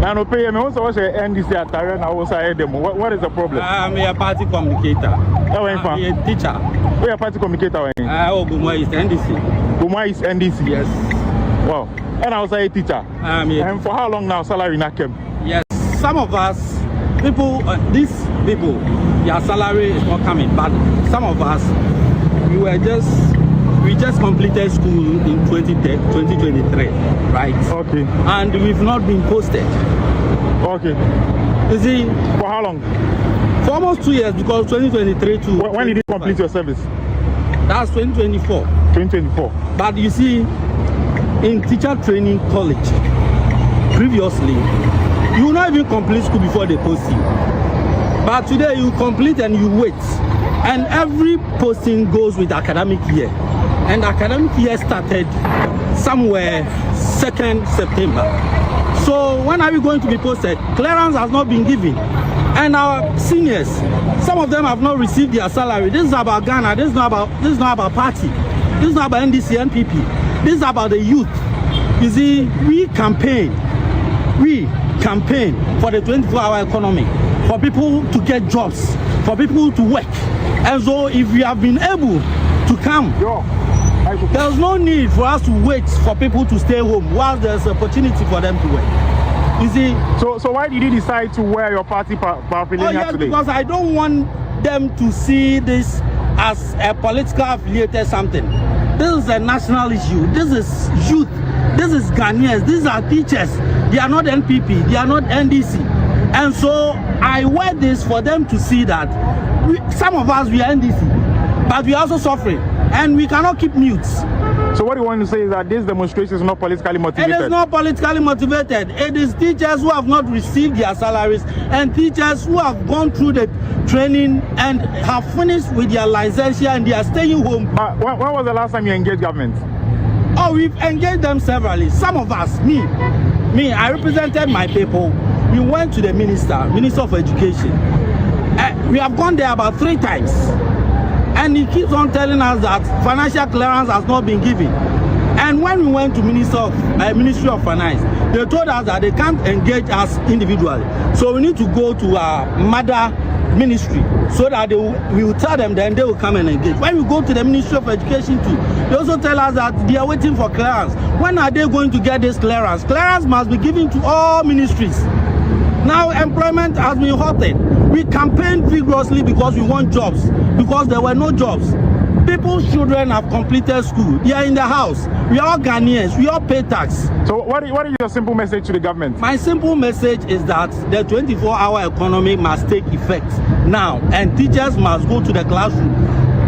And Unpaid, I also watch NDC at Tyrant. I was ahead them. What is the problem? I'm a party communicator. I'm a teacher. We are party communicator. Oh, Bumwa is NDC. Bumwa is NDC. Yes. Wow. And I was a teacher. And for how long now salary not came? Yes. Some of us, these people, their salary is not coming. But some of us, we just completed school in 2023, right? Okay. And we've not been posted. Okay. You see? For how long? For almost 2 years, because 2023 to... When did you complete your service? That's 2024. 2024. But you see, in teacher training college, previously, you will not even complete school before they post you. But today, you complete and you wait. And every posting goes with academic year. And academic year started somewhere 2nd September. So when are we going to be posted? Clearance has not been given. And our seniors, some of them have not received their salary. This is about Ghana. This is not about party. This is not about NDC, NPP. This is about the youth. You see, we campaign for the 24-hour economy, for people to get jobs, for people to work. And so if we have been able to come, there's no need for us to wait for people to stay home while there's opportunity for them to work. You see? So why did you decide to wear your party paraphernalia today? Because I don't want them to see this as a political affiliated something. This is a national issue. This is youth. This is Ghanaians. These are teachers. They are not NPP. They are not NDC. And so I wear this for them to see that some of us, we are NDC, but we are also suffering. And we cannot keep mute. So what you want to say is that this demonstration is not politically motivated? It is not politically motivated. It is teachers who have not received their salaries and teachers who have gone through the training and have finished with their licensure and they are staying home. When was the last time you engaged government? Oh, we've engaged them severally. Some of us, me, I represented my people. We went to the Minister of Education. We have gone there about 3 times. And he keeps on telling us that financial clearance has not been given. And when we went to Ministry of Finance, they told us that they can't engage us individually. So we need to go to our mother ministry so that we will tell them, then they will come and engage. When we go to the Ministry of Education too, they also tell us that they are waiting for clearance. When are they going to get this clearance? Clearance must be given to all ministries. Now employment has been halted. We campaigned vigorously because we want jobs, because there were no jobs. People's children have completed school. They are in the house. We are all Ghanaians. We all pay tax. So what is your simple message to the government? My simple message is that the 24-hour economy must take effect now, and teachers must go to the classroom.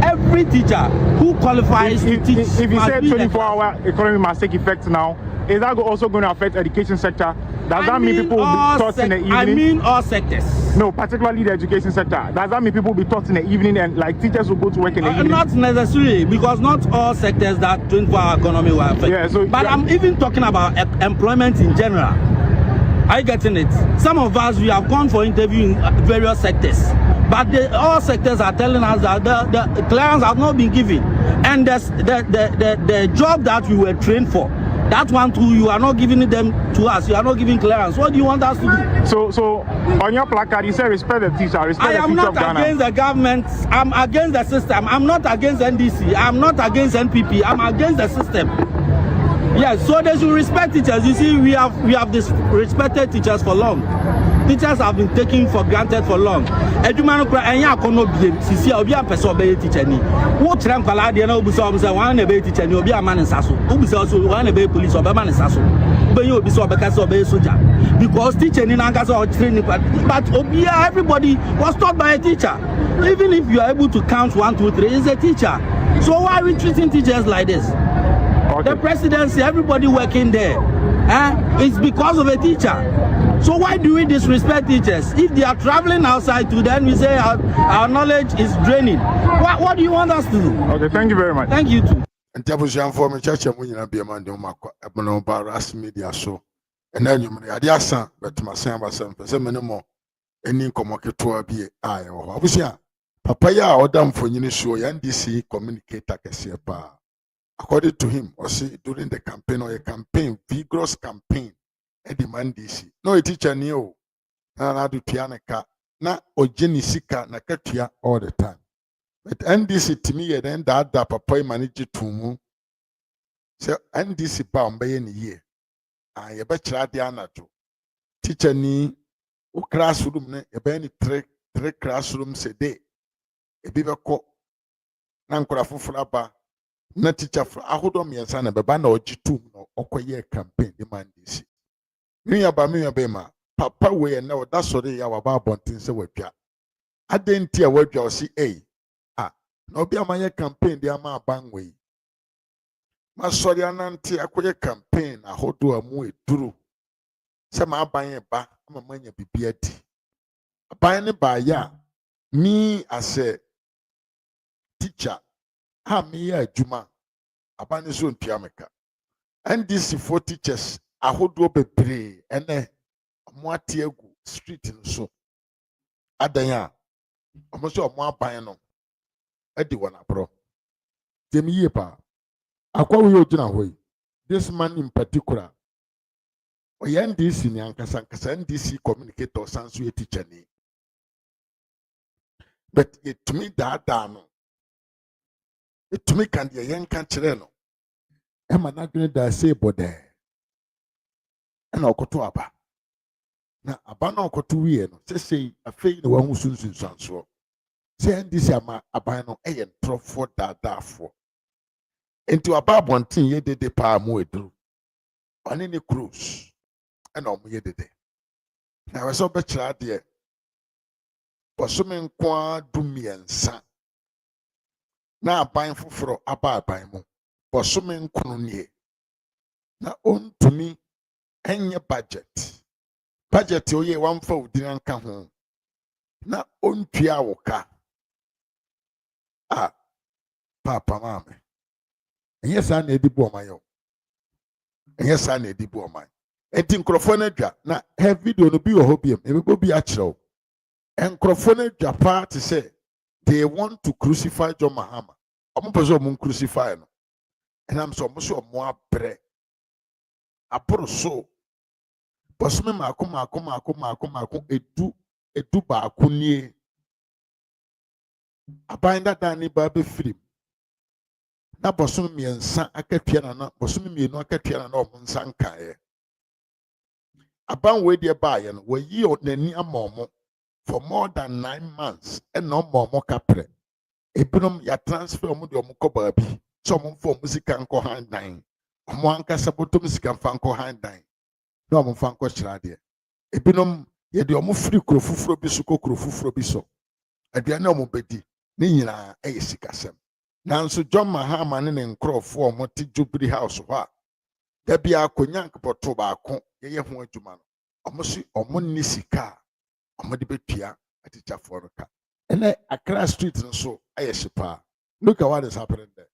Every teacher who qualifies to teach. If you say 24-hour economy must take effect now, is that also going to affect education sector? Does that mean people will be taught in the evening? I mean all sectors. No, particularly the education sector. Does that mean people will be taught in the evening and like teachers will go to work in the evening? Not necessarily, because not all sectors that 24-hour economy will affect. Yeah, but I'm even talking about employment in general. Are you getting it? Some of us, we have gone for interview in various sectors. But all sectors are telling us that the clearance has not been given. And the job that we were trained for, that one too, you are not giving them to us. You are not giving clearance. What do you want us to do? So on your placard, you say respect the teacher, respect the teacher of Ghana. I am not against the government. I'm against the system. I'm not against NDC. I'm not against NPP. I'm against the system. Yes, so they should respect teachers. You see, we have respected teachers for long. Teachers have been taken for granted for long. Edumano kra enya akono biem sisi obi apese obey teacher ni. Wo kire nkwala de na obuso omse wan na be teacher ni obi ama ne saso. Obuso so wan na be police obi ama ne saso. Obi obi so obi kase obi soldier. Because teacher ni na nkasa o train but obi everybody was taught by a teacher. Even if you are able to count 1 2 3 is a teacher. So why are we treating teachers like this? Okay. The presidency, everybody working there, it's because of a teacher. So why do we disrespect teachers? If they are traveling outside to them, we say our knowledge is draining. What do you want us to do? Okay, thank you very much. Thank you too. And Tabusian for me, church, and we are be among the Marco, Ras media so. And then you may have son, but my son was some more. Any communicator be I or Abusia. Papaya or damn for you show NDC communicator Cassia. According to him, or see during the campaign or a campaign, vigorous campaign, demand DC. No a teacher new. Na do piano ka na ojeni sika na katua all the time. But NDC to me then that papa manage to mu. So NDC ba mbeye ni ye. Ye be kira de anato. Teacher ni o classroom ne ye be ni three classrooms a day. E bi be ko na nkora foforo ba na teacher for ahodo miensa na beba na ojitum no okoye campaign de NDC. Me be ma papa we na o da sori ya wa ba bontin se wadwa. Adenti a wadwa o si na obi amaye campaign de ama abanwe. Ma sori anante akoye campaign ahodo amu eduru. Se ma abanye ba ama manya bibia di. Aban ne ba ya me as a teacher me ya adwuma aban so ntuameka. NDC for teachers ahodo bebre ene omo ate agu street nso adan a omo so omo aban no edi wona bro dem yie pa akwa wo yogina hoyi this man in particular NDC ni ankasa NDC communicator sanso ye teacher ni but it to me that no it to me can the yen kan kire no e ma na dwene da say bode e na okoto aba na aba na okoto wie no sei afei na wahu sunsun sanso say NDC ama aban no e ye trofo dadafo enti aba bontin ye dede pa mu eduru oni ni cruise and omo ye dede na we so be kira de bosome nkwa dumiensa na aban foforo aba aban mu bosome nkunu nie na ontumi enye budget oye wamfa udina nka ho na ontua woka papa mame enye sa na edibu omayo enye sa na edibu omayo enti nkrofo na dwa na he video no bi wo ho biem ebebo bi a kyerɛw nkrofo na dwa pa to say they want to crucify John Mahama omo pese omo crucify no enam so omo so omo abre aporo so bosome mako edu ba akunie aban dada ni ba be film na bosome miensa akatua na bosome mienu akatua na omo nsa nkae aban we de ba ye no we yi nani amomo for more than 9 months and no momo kapre ebinom ya transfer omo de omo ko ba bi so omo fo omo sika nko handan omo anka sabotom sika mfa nko handan no omo mfa nko kyira de ebinom ye de omo free kro fufuro bi so kokro fufuro bi so aduane omo bedi ne nyina eye sikasem nanso John Mahama ne nkrofo omo ti Jubilee House ho a da bia akonyank poto ba ko ye ho adwuma no omo si omo ni sika omo de betua atichafo no ka ene Accra street nso aye shipa. Look at what is happening there.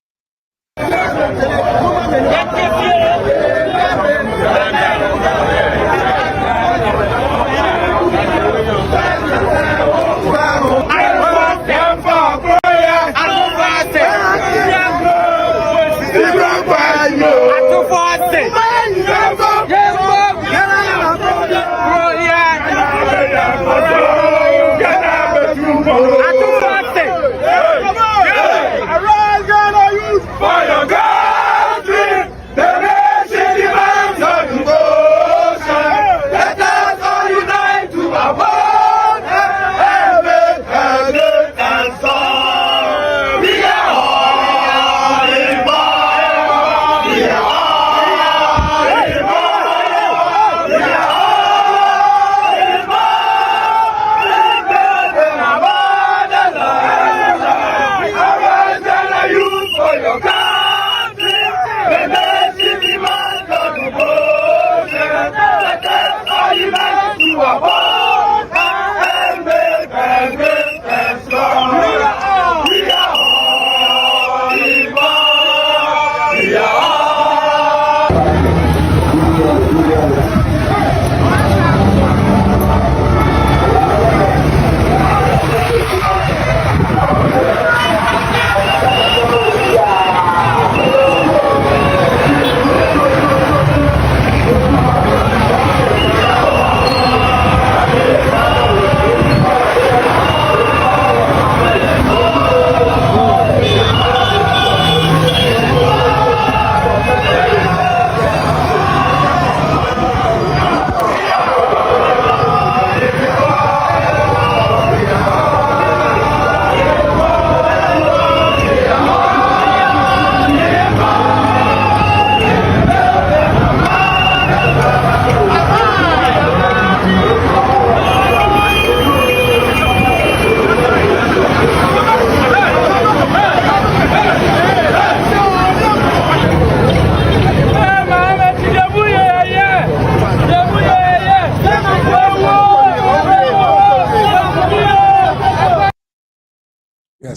For your country, the nation demands us to go.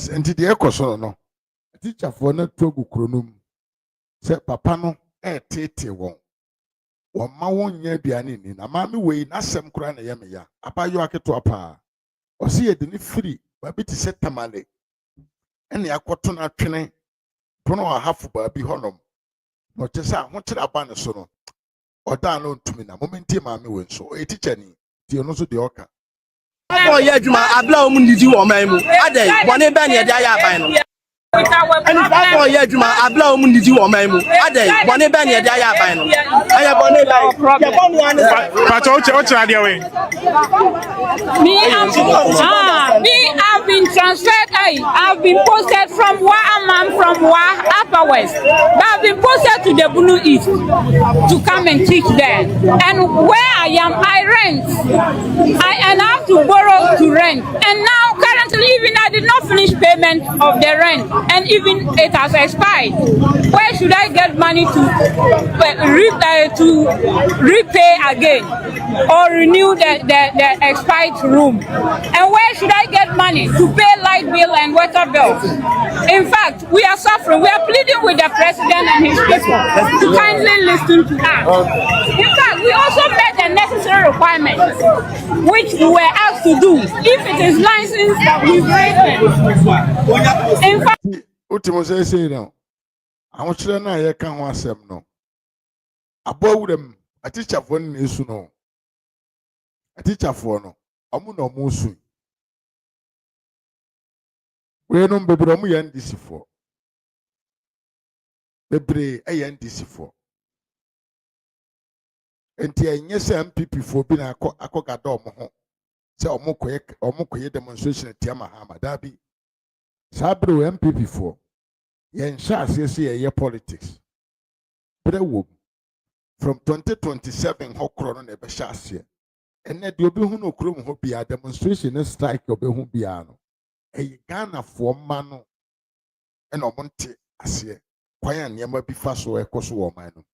yes and the echo no teacher for na togu kronum say papa no tete won ma won nya aduane ni na maame wei na asem kura na ye me ya abayo aketo apa o se ye de ni free ba bi ti se tamale ene akoto na twene pono hafu ba bi honom no chesa ho kire aba ne so no oda no ntumi na momenti maame we nso o teacher ni ti ono so de oka Oh yeah, Juma, abla omu ndidi wo man mu. Ade, bone be na e dia ya ban no. And if I call you, Juma, abla omu ndidi wo man mu. Ade, bone be na e dia ya ban no. Aya bone ba. Ya bone wan sa. But what there way? I've been transferred. I've been posted from Upper West. But I've been posted to the Blue East to come and teach there. And where I am, I rent. And I have to borrow to rent. And now, currently, even I did not finish payment of the rent, and even it has expired. Where should I get money to repay again or renew the expired room? And where should I get money to pay light bill and water bill? In fact, we are suffering. We are pleading with the president and his people to kindly listen to us. In fact, we also met the necessary requirements which we were asked to do if it is licensed with ratement. In fact, Ultimo say now. I want you na ye kan ho asem no. Abowurem a teacher for ni su no. A teacher for no. Omu no mu su. We no bebre omu yan disi for. Bebre NDC for. Enti enye se MPP for bi na akogada omo ho. Se omo koye demonstration tia Mahama dabi. Sabre MPP for. Yen sha se ye politics. But from 2027 hokro no na be sha se. Enne de obi hu no krom ho bia demonstration and strike obi hu bia no. E Ghana for ma no. E no monte ase. Kwan niam bi fa so ekoso wo man no.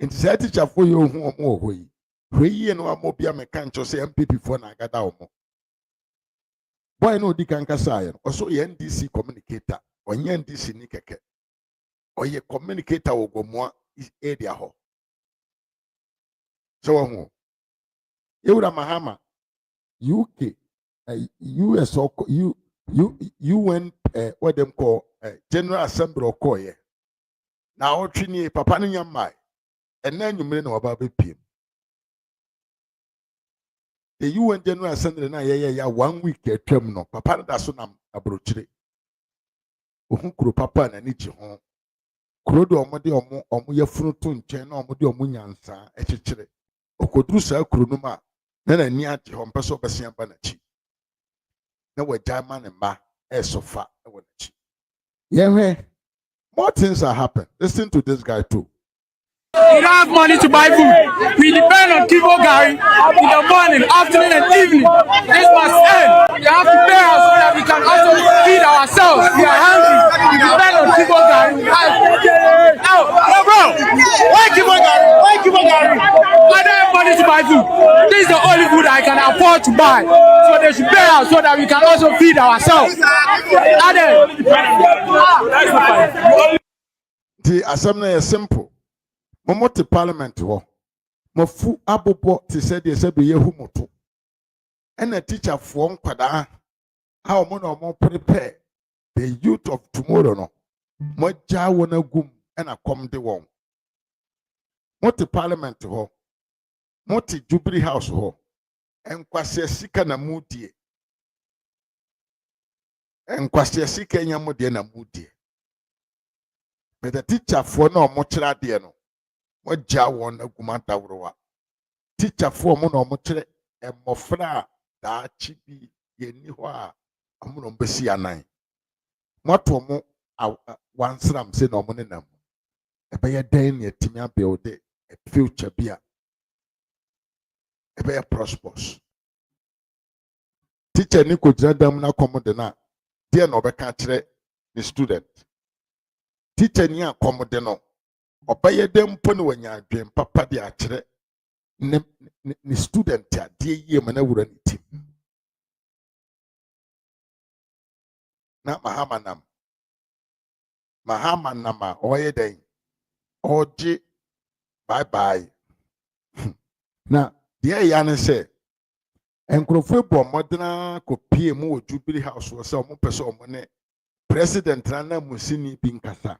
Nti say teacher for you hu omo ho yi. Hwe no amo bia me kan cho say MPP for na agada omo. Boy no di kan kasa ye. Also ye NDC communicator. Onye NDC ni keke. Oye communicator wo gomoa area ho. So ho. Yewura Mahama UK US or UN what them call General Assembly or call now trini papa ni nyamai and then you mean no about PM. The UN General Assembly na ya 1 week term no papa da so nam abrochire ohun kuro papa na ni ji ho kuro do omode omo yafunu to nchen na omode omo nyansa echichire okoduru sa kuro no ma na ni age ho mpeso besia ba na chi na wajama ne ma esofa e wo na chi yehwe more things are happening. Listen to this guy too. We don't have money to buy food. We depend on Kibo Gari in the morning, afternoon, and evening. This must end. We have to pay us so that we can also feed ourselves. We are hungry. We depend on Kibo Gari. No, bro. Why Kibo Gari? Why Kibo Gari? I don't have money to buy food. This is the only food I can afford to buy. So they should pay us so that we can also feed ourselves. The assembly is simple. Momote parliament ho. Mofu abobo ti said ye se be yehu moto. And a teacher for nkwada how mo prepare the youth of tomorrow no. Mo ja wona gum and a come de won. Mote parliament ho. Mote Jubilee house ho. En kwase sika na mudie. En kwase sika nya mudie na mudie. But the teacher for no mo kira de no. Mo ja won agumanta wrowa. Teacher for mo no mo kire e mofra da chi bi ye ni ho a amuno mbesi anan. Moto mo wansram se no mo ne nam. E be ye dan ne atimi build a future bia. E be ye prosperous. Teacher ni ko jira dam na komo de na de na obeka kire the student. Teacher ni akomo de no obaye dem po ne wanya adwen papa de akire ne student a de yie ma na wura ne tim na Mahama nam a ɔyɛ dɛn ɔgye bye na deɛ ɛyɛ ne sɛ nkurɔfoɔ bɔ mmɔdena kɔpie mu wɔ Jubilee House wɔ sɛ ɔmo pɛ sɛ ɔmo ne president na musini bi nkasa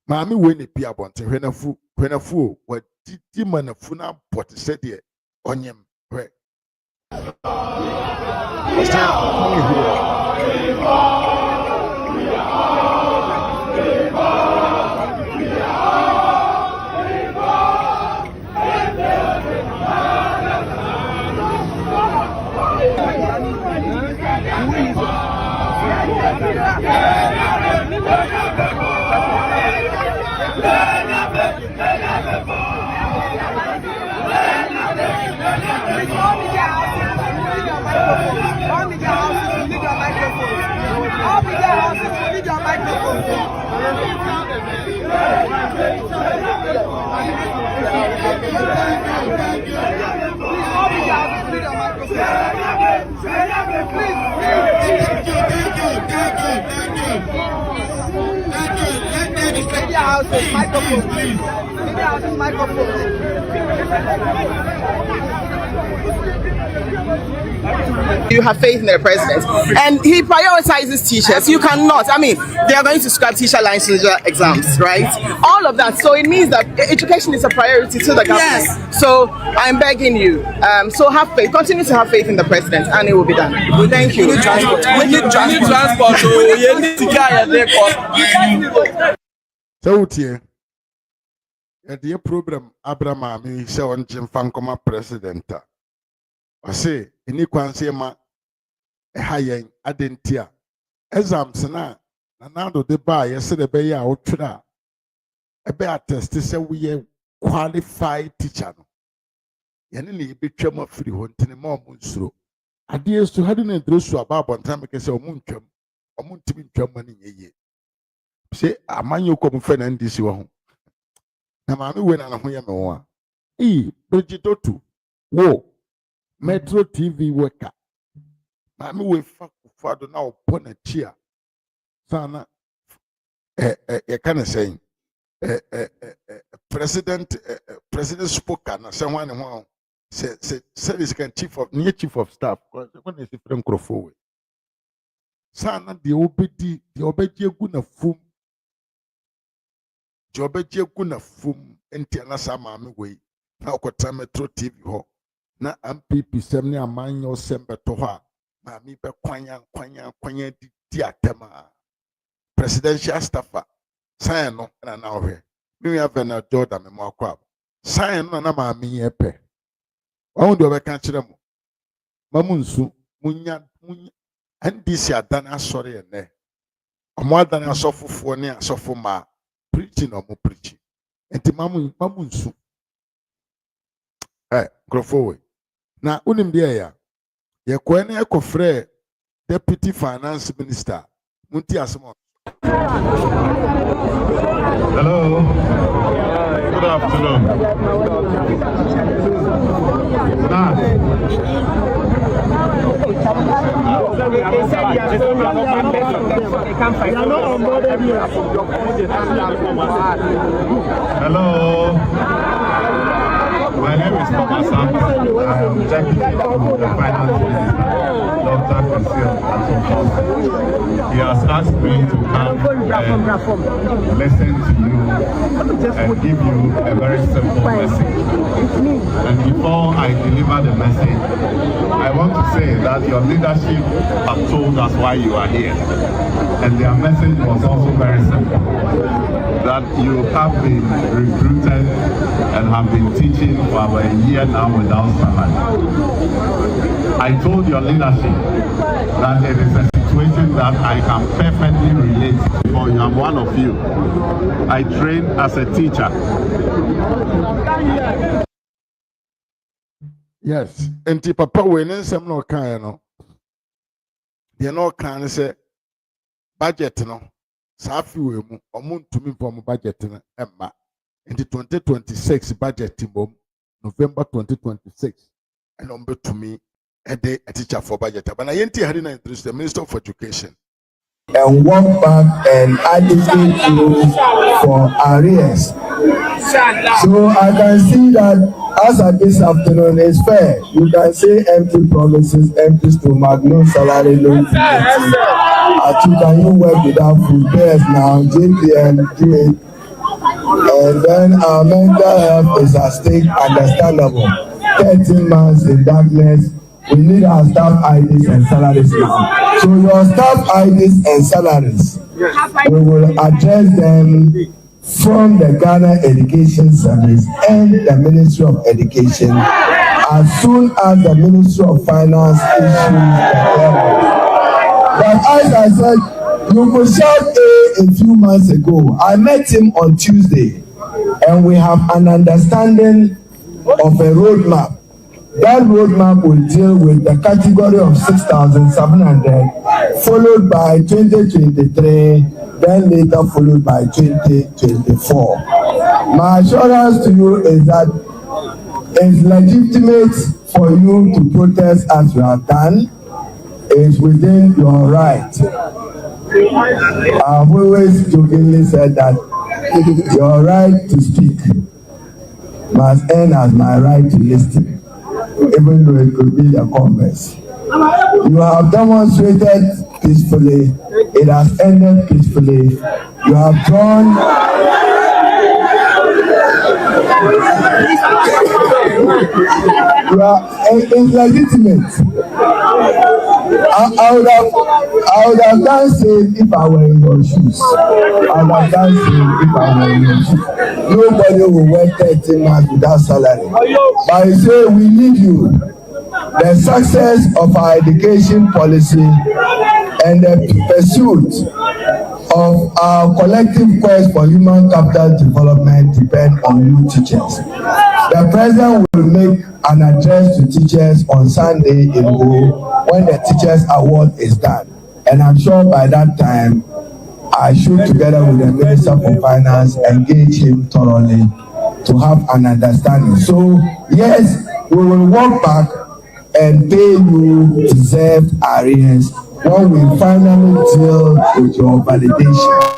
maame wei ne pia abɔnten hwɛnafu wɔdidi ma nafu no abɔ te sɛ deɛ ɔnyem hwɛ You have faith in the president, and he prioritizes teachers. You cannot. I mean, they are going to scrap teacher licensure exams, right? All of that. So it means that education is a priority to the government. Yes. So I'm begging you. So have faith. Continue to have faith in the president, and it will be done. Thank you. We need transport. So you need to get there. So the program Abraham me say on Jim Fankoma president. I say any kwanse ma hayen adentia exams na do de ba yesterday be ya otwira e be attest say we qualified teacher no ye ne ne betwam afiri ho ntene ma omo nsuro ade esu hade na dresu aba bontam ke say omo ntwam omo ntimi ntwam ma ne yeye say amanyo kom fe na ndisi wo ho na ma me we na ho ye me ho a Bridgetotu wo Metro TV worker. Mami we fado na upon a chair. Sana saying president spoke na someone say this can chief of staff when is different crofo. Sana the obedi guna fum. The obeje guna fum entiana sa mami we na okota Metro TV ho. Na MPP semni amanyo sembe toha mami be kwanya di atema presidential staffer sign no na na ohwe me have na Jordan me makwa sign no na mami epe won do be kan kire mo mamunsu munya NDC adana asore ene omo adana asofofo ne asofo ma preaching no mo preaching enti mamunsu grofo na unim dia ya ye kwene ekofre deputy finance minister munti asemo. Hello, good afternoon. Hello. My name is Thomas Sam. I am deputy to the finance minister, Dr. He has asked me to come and listen to you and give you a very simple message. And before I deliver the message, I want to say that your leadership have told us why you are here. And their message was also very simple. That you have been recruited and have been teaching for about a year now without salary. I told your leadership that it is a situation that I can perfectly relate to. For you, I'm one of you. I trained as a teacher. Yes, and the papa when some no kind no. They no can say budget no. Safi we mu omo ntumi from budget no emma. In the 2026 budget team November 2026 and to me a day a teacher for budget. But I ain't here in the Minister of Education. and walk back and advocate you for arrears. So I can see that as at this afternoon is fair. You can say empty promises, empty stomach, no salary, no dignity. Can you work without food? Yes, now JPM do it. And then our mental health is at stake, understandable. 13 months in darkness. We need our staff IDs and salaries now. So your staff IDs and salaries, we will address them from the Ghana Education Service and the Ministry of Education as soon as the Ministry of Finance issues the payment. But as I said, you could shout a few months ago. I met him on Tuesday and we have an understanding of a roadmap. That roadmap will deal with the category of 6,700, followed by 2023, then later followed by 2024. My assurance to you is that it's legitimate for you to protest as you have done. It's within your right. I've always jokingly said that your right to speak must end as my right to listen, even though it could be the converse. You have demonstrated peacefully. It has ended peacefully. You have drawn. It's legitimate. I would have done same if I were in your shoes. I would have done same if I were in your shoes. Nobody will work 13 months without salary. But I say we need you. The success of our education policy and the pursuit of our collective quest for human capital development depend on you teachers. The president will make an address to teachers on Sunday in Bo when the teachers award is done. And I'm sure by that time, I should, together with the Minister for Finance, engage him thoroughly to have an understanding. So, yes, we will walk back and pay you deserved arrears when we finally deal with your validation.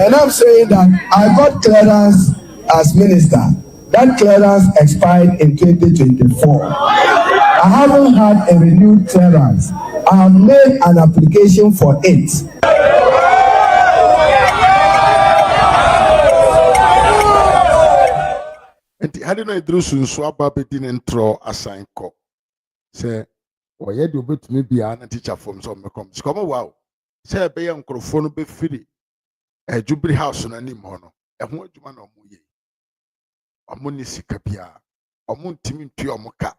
And I'm saying that I got clearance as minister. That clearance expired in 2024. I haven't had a renewed clearance. I have made an application for it. I don't know if there's some swap between intro assign cop. Say, or yet you bet me be an teacher from some comes. Come wow. Say, be a microphone be free. A jubilee house on any mono. And what you want to move ye? A municipia. A moon team to your mocha.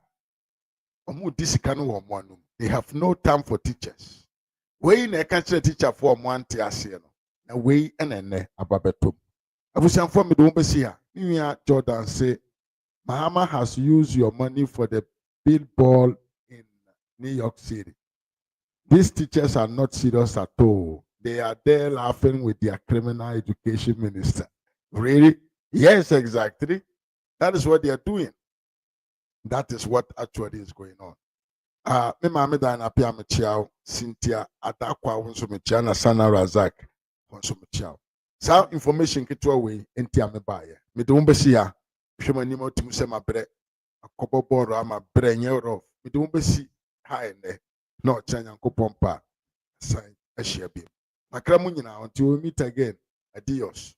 A moon discano or one. They have no time for teachers. Way in a country teacher for 1 tiasiano. And way and ababetum. I wish I'm for me don't see her. Jordan say, Mahama has used your money for the billboard in New York City. These teachers are not serious at all. They are there laughing with their criminal education minister. Really? Yes, exactly. That is what they are doing. That is what actually is going on. Me mama dan apia me chiao Cynthia Adakwa wonso me chia na Sana Razak wonso me chiao. Sa information ketwa we enti ame baye. Me de wombesi ya hwema nimo tim se mabre akobo boro ama bre nyero. Me de wombesi ha ene na o chanya nkopon pa sai ahia bi. Makra mu nyina until we meet again. Adios.